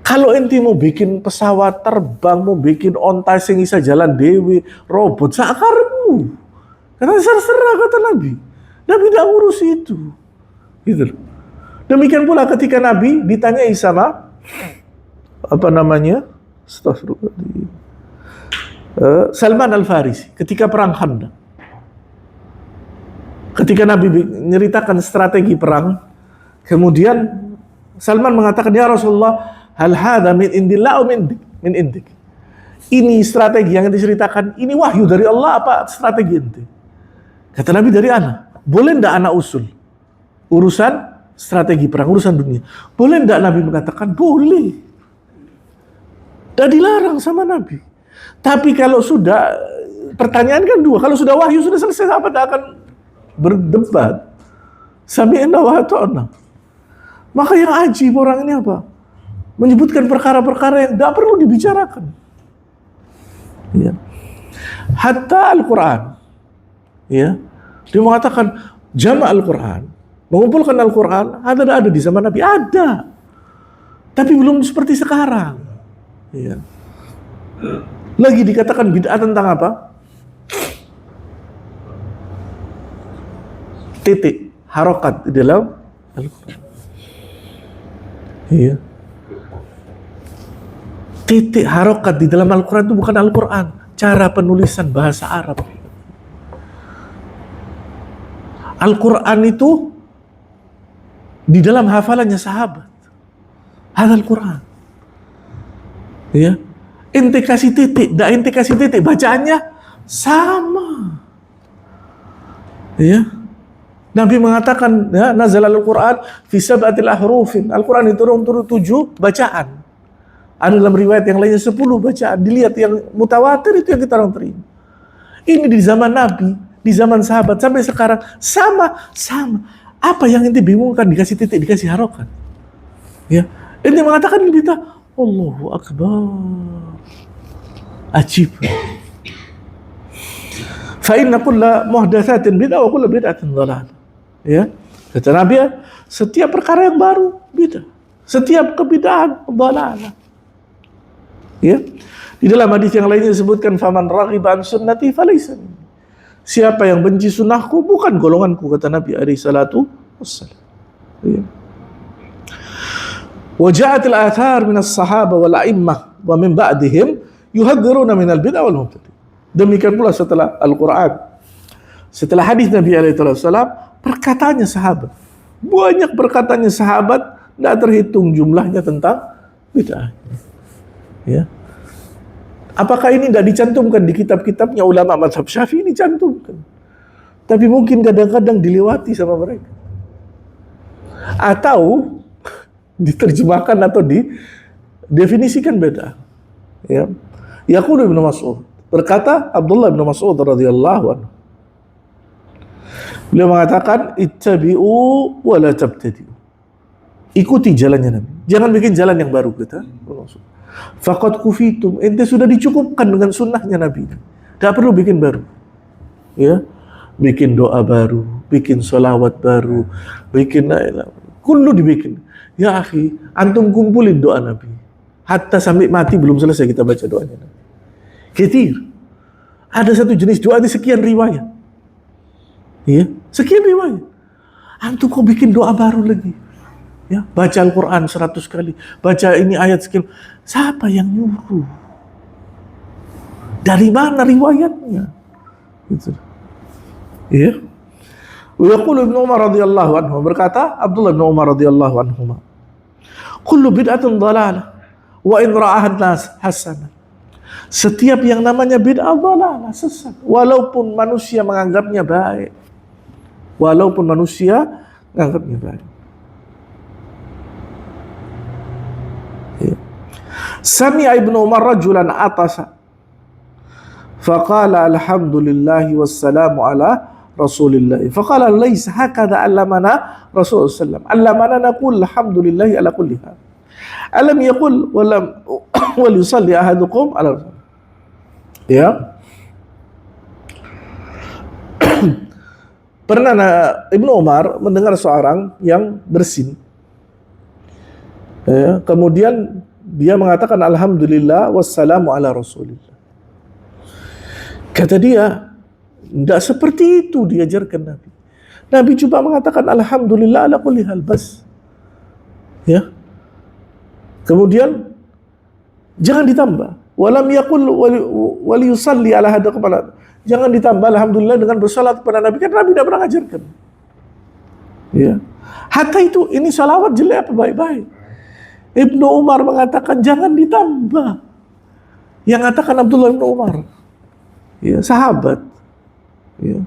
A: Kalau enti mau bikin pesawat terbang, mau bikin onta sing bisa jalan dewi, robot, sakarmu. Karena serah kata Nabi. Nabi tidak urus itu. Gitu loh. Demikian pula ketika Nabi ditanyai sama apa namanya? Astagfirullahaladzim. Salman Al-Farisi ketika perang Khandaq. Ketika Nabi menceritakan strategi perang, kemudian Salman mengatakan, "Ya Rasulullah, hal hadza min indillah aw min indik?" Ini strategi yang diceritakan, ini wahyu dari Allah apa strategi ente? Kata Nabi, dari anak. Boleh enggak anak usul urusan strategi perang, urusan dunia? Boleh enggak Nabi mengatakan? Boleh. Dan dilarang sama Nabi. Tapi kalau sudah, pertanyaan kan dua, kalau sudah wahyu sudah selesai, sahabat akan berdebat. Sami'na wa ata'na. Maka yang ajib orang ini apa? Menyebutkan perkara-perkara yang tidak perlu dibicarakan. Ya. Hatta Al-Quran, ya, dia mengatakan jama' Al-Quran, mengumpulkan Al-Quran, ada di zaman Nabi, ada, tapi belum seperti sekarang. Ya. Lagi dikatakan bid'ah tentang apa? Titik harokat di dalam Al-Quran. Iya. Titik harokat di dalam Al-Quran itu bukan Al-Quran, cara penulisan bahasa Arab. Al-Quran itu di dalam hafalannya sahabat. Hadal Quran. Ya. Ente kasih titik, enggak ente kasih titik, bacaannya sama. Ya. Nabi mengatakan, ya, nazal al-Quran fi sab'atil ahrufin. Al-Quran itu turun 7 bacaan. Ada dalam riwayat yang lainnya 10 bacaan. Dilihat yang mutawatir itu yang kita orang terima. Ini di zaman Nabi, di zaman sahabat sampai sekarang sama. Apa yang ente bingungkan dikasih titik, dikasih harokat? Ya, ente mengatakan kita Allahu Akbar. Ajib. Fa inna kulla muhdatsatin bid'ah wa kullu bid'atin dhalalah. Ya, kata Nabi, setiap perkara yang baru bid'ah, setiap kebid'ahan dhalalah. Ya, di dalam hadis yang lainnya disebutkan faman raghiba an sunnati falaysa minni. Siapa yang benci sunnahku bukan golonganku, kata Nabi alaihi salatu wassalam. Ya. Wa ja'at al-athar min as-sahaba wal a'immah wa min ba'dihim yuhadziruna min al-bid'ah wal mubtadi'. Demikian pula setelah Al-Quran, setelah hadis Nabi alaihi wasallam, perkataannya sahabat. Banyak perkataannya sahabat, tidak terhitung jumlahnya tentang bid'ah. Ya. Apakah ini tidak dicantumkan di kitab-kitabnya ulama mazhab Syafi'i? Ini cantumkan. Tapi mungkin kadang-kadang dilewati sama mereka. Atau diterjemahkan atau didefinisikan beda. Ya. Yaqulu Ibnu Mas'ud, berkata Abdullah bin Mas'ud radhiyallahu anhu. Beliau mengatakan ittabi'u wa la tabtadi'u. Ikuti jalannya Nabi. Jangan bikin jalan yang baru, kata Rasul. Faqad kufitum, ente sudah dicukupkan dengan sunnahnya Nabi. Tidak perlu bikin baru. Ya, bikin doa baru, bikin sholawat baru, bikin kullu dibikin. Ya akhi, antum kumpulin doa Nabi. Hatta sampai mati belum selesai kita baca doanya Nabi. Ketir. Ada satu jenis doa di sekian riwayat. Ya, sekian riwayat. Antum kok bikin doa baru lagi? Ya, baca Al-Quran 100 kali, baca ini ayat sekian. Siapa yang nyuruh? Dari mana riwayatnya? Gitu. Ya. Wa yaqulu Ibnu Umar radhiyallahu anhu, berkata Abdullah bin Umar radhiyallahu anhu, kullu bid'atin dhalalah wa in ra'aha an-nas hasanah. Setiap yang namanya bid'ah dhalalah, sesat, walaupun manusia menganggapnya baik. Walaupun manusia menganggapnya baik. Sami'a Ibnu Umar rajulan atasa faqala alhamdulillahi wassalamu ala rasulillah faqala laysa hakadha allamana rasulullah sallallahu alaihi wasallam allamana naqul alhamdulillahi ala kulli hal alam yaqul wal yusalli ahadukum ala. Ya. Pernah Ibnu Umar mendengar seorang yang bersin. Ya, kemudian dia mengatakan alhamdulillah wassalamu ala rasulillah. Kata dia, tidak seperti itu diajarkan Nabi. Nabi cuma mengatakan alhamdulillah ala kulli hal bas. Ya. Kemudian jangan ditambah. Walam yaqul wali yusalli ala hada kepala. Jangan ditambah alhamdulillah dengan bersalat kepada Nabi, kan Nabi tidak pernah ngajarkan. Ya. Hatta itu ini salawat jelek apa baik-baik. Ibnu Umar mengatakan jangan ditambah. Yang katakan Abdullah bin Umar. Ya, sahabat. Ya.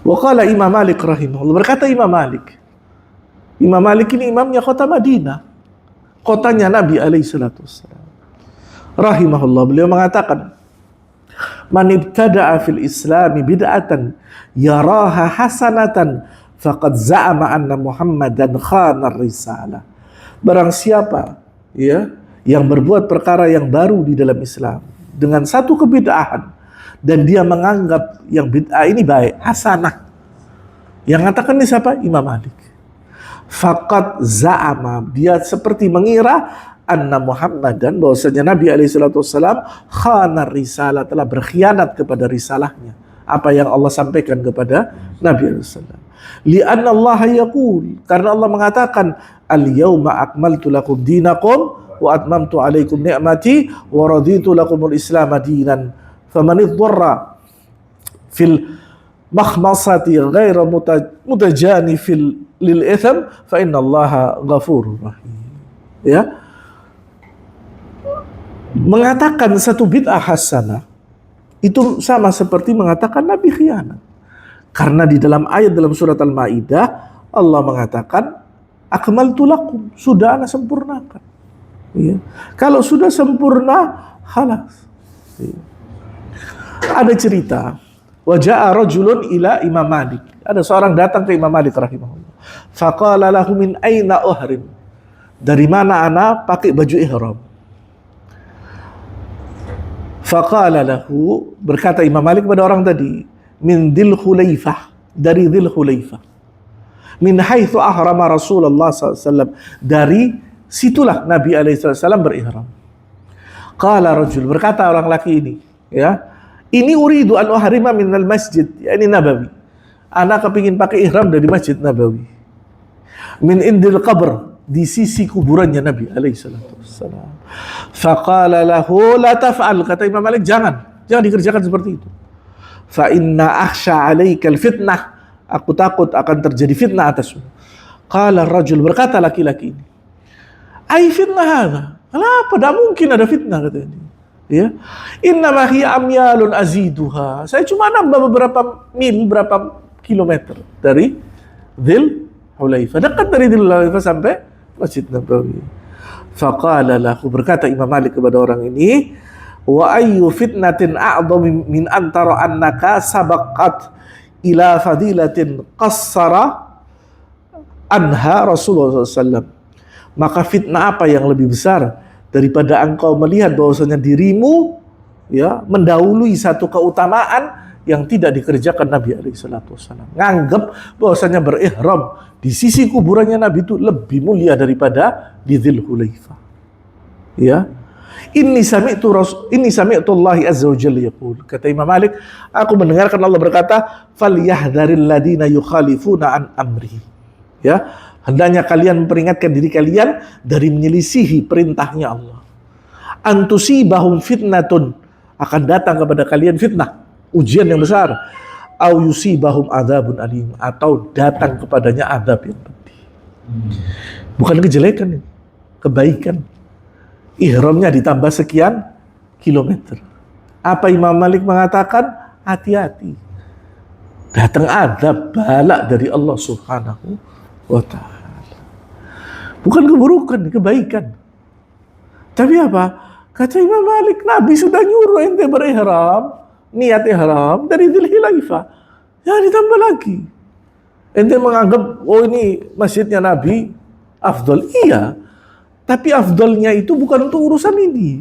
A: Wa qala Imam Malik rahimahullah, berkata Imam Malik. Imam Malik ini imamnya kota Madinah. Kotanya Nabi alaihi salatu wassalam. Rahimahullah, beliau mengatakan, "Man ibtada'a fil Islami bid'atan yaraha hasanatan faqad za'ama anna Muhammadan khana risalah." Barang siapa ya yang berbuat perkara yang baru di dalam Islam dengan satu kebid'ahan dan dia menganggap yang bid'ah ini baik, hasanah. Yang katakan ini siapa? Imam Malik. Faqad za'ama, dia seperti mengira anna Muhammadan, bahwasanya Nabi alaihi salatu wasallam khana risalah, telah berkhianat kepada risalahnya, apa yang Allah sampaikan kepada Nabi alaihi salam. Li'anna Allah yaqul, karena Allah mengatakan al-yauma akmaltu lakum dinakum wa atmamtu alaikum ni'mati wa raditu lakumul islam dinan faman iddarra fil makhmasati ghaira mutajanifil lil itham fa inna Allaha ghafurur rahim. Ya, mengatakan satu bid'ah hasanah itu sama seperti mengatakan Nabi khianat. Karena di dalam ayat dalam surat Al-Maidah Allah mengatakan akmaltu lakum, sudah ana sempurnakan. Ya. Kalau sudah sempurna, khalas. Ya. Ada cerita, waja'a rajulun ila Imam Malik. Ada seorang datang ke Imam Malik rahimahullah. Faqala lahu min aina uhrim? Dari mana ana pakai baju ihram? Faqala lahu, berkata Imam Malik kepada orang tadi, min Dzul Khulaifah, dari Dzul Khulaifah. Min haitsu ahrama Rasulullah SAW, dari situlah Nabi SAW berihram. Qala rajul, berkata orang laki ini, ya, ini uridu an uhrima minal masjid, ya ini Nabawi. Anak kepingin pakai ihram dari Masjid Nabawi. Min indil qabr, di sisi kuburannya Nabi SAW. Faqala lahu la taf'al, kata Imam Malik, jangan dikerjakan seperti itu. Fa inna akhsha 'alaikal fitnah, aku takut akan terjadi fitnah atasmu. Qala rajul, berkata laki-laki ini, ai fitnah hadha? Kenapa? Tidak mungkin ada fitnah, katanya. Ya, innama hiya amyalun aziduha, saya cuma nambah beberapa mil, berapa kilometer dari Dzul Hulaifah, dekat dari Dzul Hulaifah sampai Masjid Nabawi. Faqala lahu, berkata Imam Malik kepada orang ini, wa ayyu fitnatin a'dham min antara annaka sabaqat ila fadilatin qassara anha Rasulullah SAW. Maka fitnah apa yang lebih besar daripada engkau melihat bahwasanya dirimu ya mendahului satu keutamaan yang tidak dikerjakan Nabi SAW. Nganggap bahwasanya berihram di sisi kuburannya Nabi itu lebih mulia daripada di Dzul Hulaifah. Ya. Inni sami'tu Allah azza wa jalla yaqul. Kata Imam Malik, aku mendengarkan Allah berkata, "Falyahdharil ladina yukhalifuna an amri." Ya, hendaknya kalian memperingatkan diri kalian dari menyelisihi perintahnya Allah. Antusibahum fitnatun, akan datang kepada kalian fitnah, ujian yang besar. Au yusibahum adzabun alim, atau datang kepadanya azab yang pedih. Bukan kejelekan, kebaikan. Ihramnya ditambah sekian kilometer. Apa Imam Malik mengatakan? Hati-hati. Datang azab, balak dari Allah Subhanahu wa ta'ala. Bukan keburukan, kebaikan. Tapi apa? Kata Imam Malik, Nabi sudah nyuruh ente berihram, niat ihram dari Dzul Hulaifah. Ya ditambah lagi. Ente menganggap, oh ini masjidnya Nabi afdal. Iya. Tapi afdalnya itu bukan untuk urusan ini.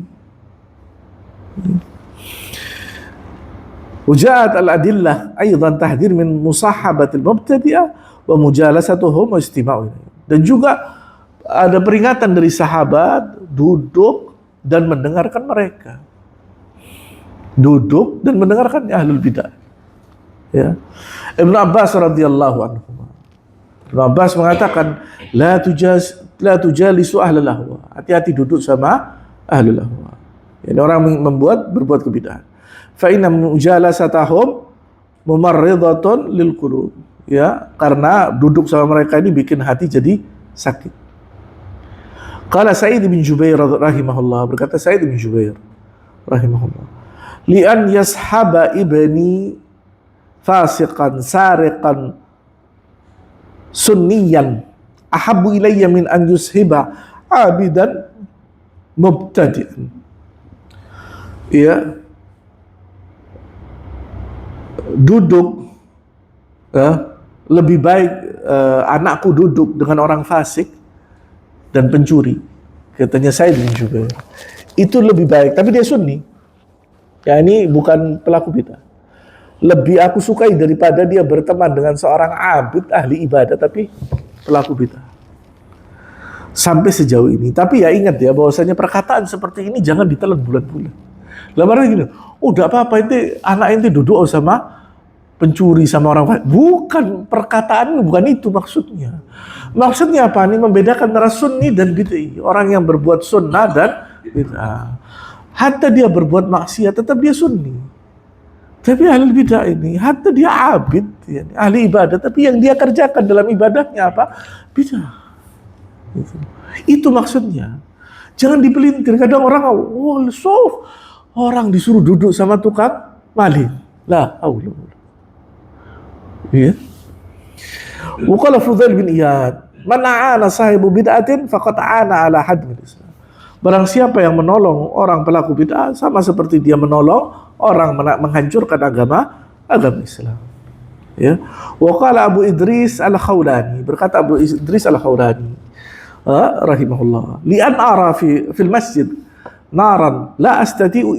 A: Wuja'at al-adillah aydan tahdir min musahabatil mubtadi'ah wa mujalasatuhum wa istima'u. Dan juga ada peringatan dari sahabat duduk dan mendengarkan mereka. Duduk dan mendengarkan ahlul bidah. Ya. Ibnu Abbas radhiyallahu anhu. Ibnu Abbas mengatakan, la la tujalisu ahlal ahwa. Hati-hati duduk sama ahlul ahwa. Ini orang berbuat kebid'ahan. Fa inna mujalasatahum mumarridatun lil qulub. Ya, karena duduk sama mereka ini bikin hati jadi sakit. Qala Sa'id bin Jubair rahimahullah, berkata Sa'id bin Jubair rahimahullah, li'an yashaba ibni fasiqan sariqan sunniyan ahabbu ilayya min an yushiba abidan mubtadi'an. Ya, duduk lebih baik anakku duduk dengan orang fasik dan pencuri, katanya saya juga itu lebih baik, tapi dia sunni, ya ini bukan pelaku bid'ah. Lebih aku sukai daripada dia berteman dengan seorang abid ahli ibadah tapi pelaku bid'ah. Sampai sejauh ini. Tapi ya ingat ya bahwasanya perkataan seperti ini jangan ditelan bulan-bulan. Lamaran gini, udah apa-apa ente anak ente duduk sama pencuri sama orang, bukan, perkataan bukan itu maksudnya. Maksudnya apa nih? Membedakan antara sunni dan bid'ah. Orang yang berbuat sunnah dan bid'ah. Hatta dia berbuat maksiat tetap dia sunni. Tapi ahli bid'ah ini, hatta dia abid, ya, ahli ibadah, tapi yang dia kerjakan dalam ibadahnya apa? Bid'ah. Itu maksudnya. Jangan dipelintir. Kadang orang, orang disuruh duduk sama tukang maling. La haula. Ya. Waqala Fudail bin Iyad, man aana sahibu bid'atin faqad aana ala hadmil Islam. Barang siapa yang menolong orang pelaku bid'ah sama seperti dia menolong orang menghancurkan agama Islam. Ya. Waqala Abu Idris Al-Khawlani, berkata Abu Idris Al-Khawlani rahimahullah, li'an ara fil masjid naran la astati'u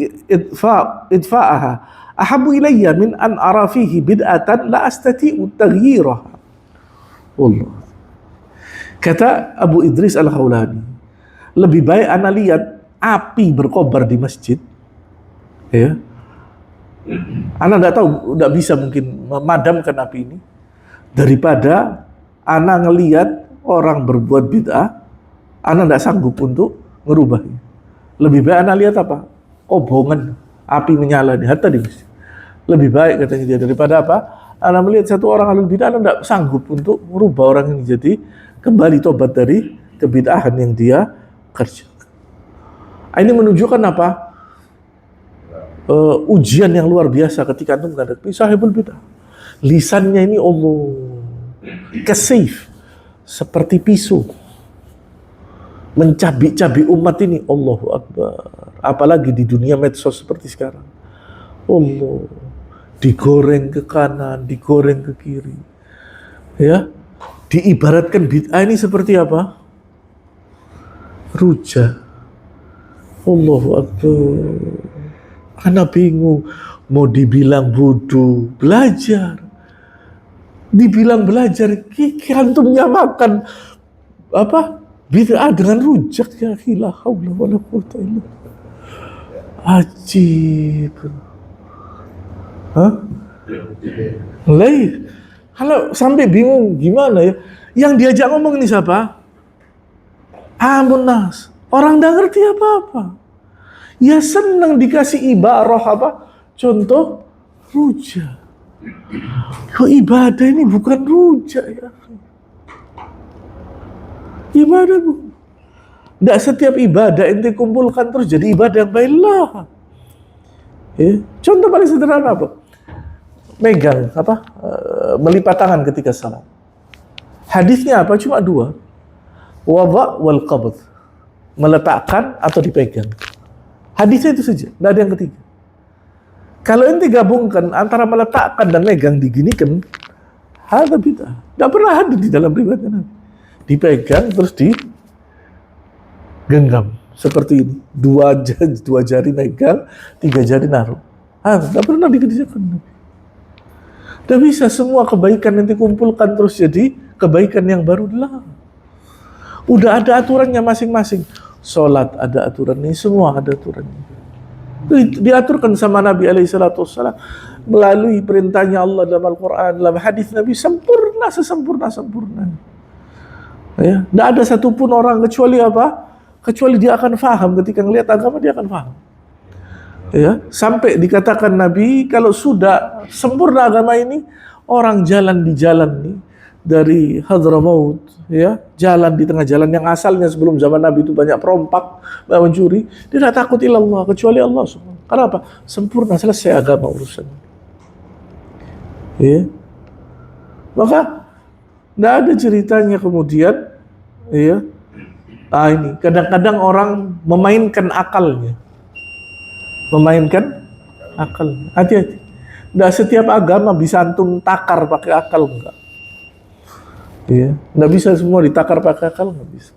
A: idfa'aha ahabbu ilayya min an ara fihi bid'atan la astati'u taghyiraha. Allah. Kata Abu Idris Al-Khawlani, lebih baik ana lihat api berkobar di masjid, ya. Ana enggak tahu, enggak bisa mungkin memadamkan api ini, daripada ana ngelihat orang berbuat bid'ah, ana enggak sanggup untuk ngerubahnya. Lebih baik ana lihat apa? Kobongan api menyala di hatta di masjid. Lebih baik katanya dia daripada apa? Ana melihat satu orang ahlul bid'ah, ana enggak sanggup untuk merubah orang ini jadi kembali tobat dari kebid'ahan yang dia kerjakan. Ini menunjukkan apa? Ujian yang luar biasa ketika antum menghadapi sahibul bid'ah. Lisannya ini Allah kesif seperti pisau, mencabik-cabik umat ini. Allahu Akbar. Apalagi di dunia medsos seperti sekarang. Allah digoreng ke kanan, digoreng ke kiri. Ya, diibaratkan bid'ah ini seperti apa? Rujak. Allahu Akbar. Ana bingung, mau dibilang bodoh, belajar. Dibilang belajar, antum nyamakan apa? Bid'ah dengan rujak, ya la haula wala quwwata illa billah. Ajib. Hah? Lain. Kalau sampai bingung gimana ya? Yang diajak ngomong ini siapa? Amun nas. Orang enggak ngerti apa-apa. Ya senang dikasih ibarah apa? Contoh rujak. Kok ibadah ini bukan rujak ya? Ibadah bu. Tidak setiap ibadah ente kumpulkan terus jadi ibadah yang baiklah. Ya. Contoh paling sederhana apa? Megang apa? Melipat tangan ketika salat. Hadisnya apa? Cuma dua. Wadha wal qabd. Meletakkan atau dipegang. Hadisnya itu saja, tidak ada yang ketiga. Kalau ente gabungkan antara meletakkan dan megang diginikan, hadza bid'ah. Tidak pernah ada di dalam riwayatnya Nabi. Dipegang terus digenggam seperti ini. Dua jari megang, 3 jari naruh. Tidak pernah dikerjakan Nabi. Tidak bisa semua kebaikan yang dikumpulkan terus jadi kebaikan yang baru lah. Udah ada aturannya masing-masing. Sholat ada aturannya, semua ada aturannya. Diaturkan sama Nabi SAW melalui perintahnya Allah dalam Al-Quran, dalam hadis Nabi sempurna, sesempurna-sempurna. Ya, tidak ada satupun orang kecuali apa? Kecuali dia akan faham ketika melihat agama, dia akan faham. Ya, sampai dikatakan Nabi kalau sudah sempurna agama ini, orang jalan di jalan nih dari Hadramaut, ya, jalan di tengah jalan yang asalnya sebelum zaman Nabi itu banyak perompak, mencuri, dia tidak takut ilallah kecuali Allah Subhanahu. Kenapa? Sempurna, selesai agama urusan. Ya. Maka tidak ada ceritanya kemudian, ya. Ini kadang-kadang orang memainkan akalnya. Hati-hati. Nggak setiap agama bisa antum takar pakai akal, enggak. Iya, nggak bisa semua ditakar pakai akal, nggak bisa.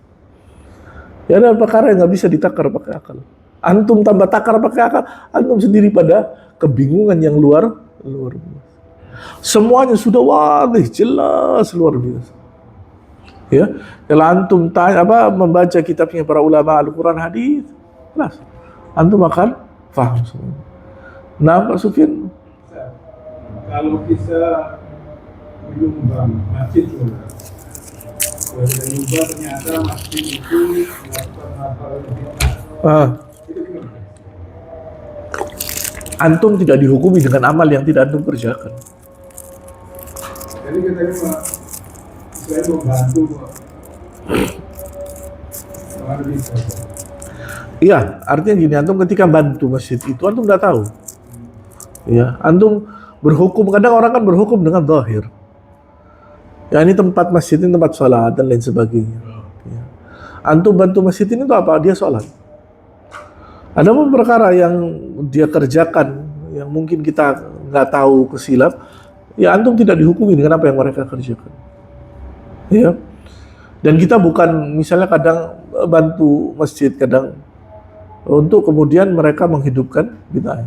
A: Ya ada perkara yang nggak bisa ditakar pakai akal. Antum tambah takar pakai akal, antum sendiri pada kebingungan yang luar biasa. Semuanya sudah wadih, jelas, luar biasa. Ya, kalau antum membaca kitabnya para ulama Al-Quran hadis, jelas, antum akan paham semua. Nah, Pak Sufyan,
B: kalau bisa menyumbang masjid juga, ternyata masjid itu melakukan hal-hal yang
A: antum tidak dihukumi dengan amal yang tidak antum kerjakan.
B: Jadi kita saya membantu
A: Iya, artinya gini, antum ketika bantu masjid itu antum tidak tahu. Ya, antum berhukum, kadang orang kan berhukum dengan zahir. Ya, ini tempat masjid, ini tempat sholat dan lain sebagainya. Ya. Antum bantu masjid ini itu apa? Dia sholat. Ada perkara yang dia kerjakan yang mungkin kita nggak tahu kesilap, ya antum tidak dihukumi dengan apa yang mereka kerjakan. Ya. Dan kita bukan misalnya kadang bantu masjid, kadang untuk kemudian mereka menghidupkan bid'ah.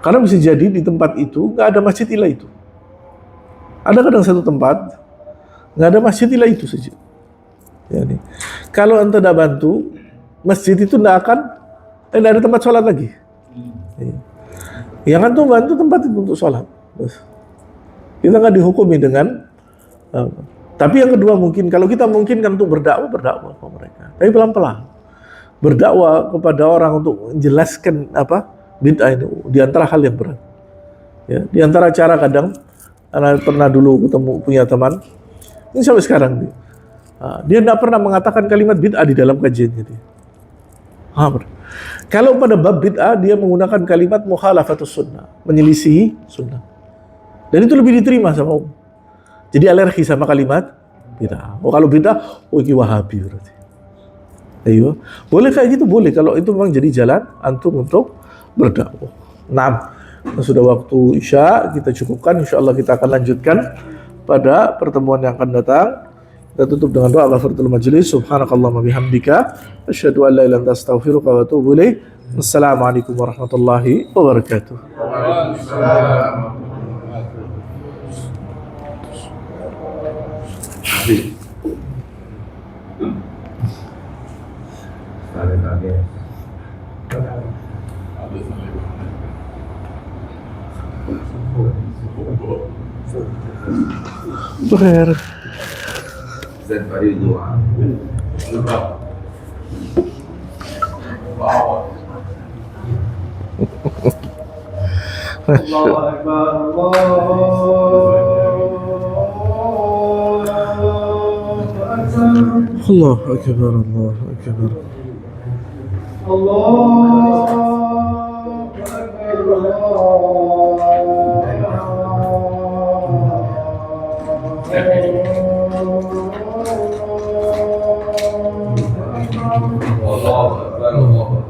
A: Karena bisa jadi di tempat itu nggak ada masjid ilah itu. Ada kadang satu tempat nggak ada masjid ilah itu saja. Yani, kalau anda tidak bantu, masjid itu tidak ada tempat sholat lagi. Yang antum bantu tempat itu untuk sholat. Kita nggak dihukumi dengan. Tapi yang kedua mungkin kalau kita mungkin kan untuk berdakwah ke mereka. Tapi pelan-pelan. Berdakwah kepada orang untuk menjelaskan bid'ah ini di antara hal yang berat. Ya, di antara cara kadang, anak pernah dulu punya teman, ini sampai sekarang dia tidak pernah mengatakan kalimat bid'ah di dalam kajiannya dia. Kalau pada bab bid'ah dia menggunakan kalimat mukhalafatus sunnah, menyelisihi sunnah. Dan itu lebih diterima sama umum. Jadi alergi sama kalimat bid'ah. Kalau bid'ah, ini Wahabi berarti. Ayo, boleh kayak gitu, boleh kalau itu memang jadi jalan antum untuk berdakwah. Nah, sudah waktu Isya, kita cukupkan. Insya Allah kita akan lanjutkan pada pertemuan yang akan datang. Kita tutup dengan doa ghafaratul majlis. Subhanakallahumma bihamdika asyhadu an la ilaha illa anta astaghfiruka wa atubu ilaik. Assalamualaikum warahmatullahi wabarakatuh. Berakhir.
C: Dan bari doa.
B: Allahu Akbar,
A: Allah akbar, Allah akbar.
C: Allah Akbar, Allah.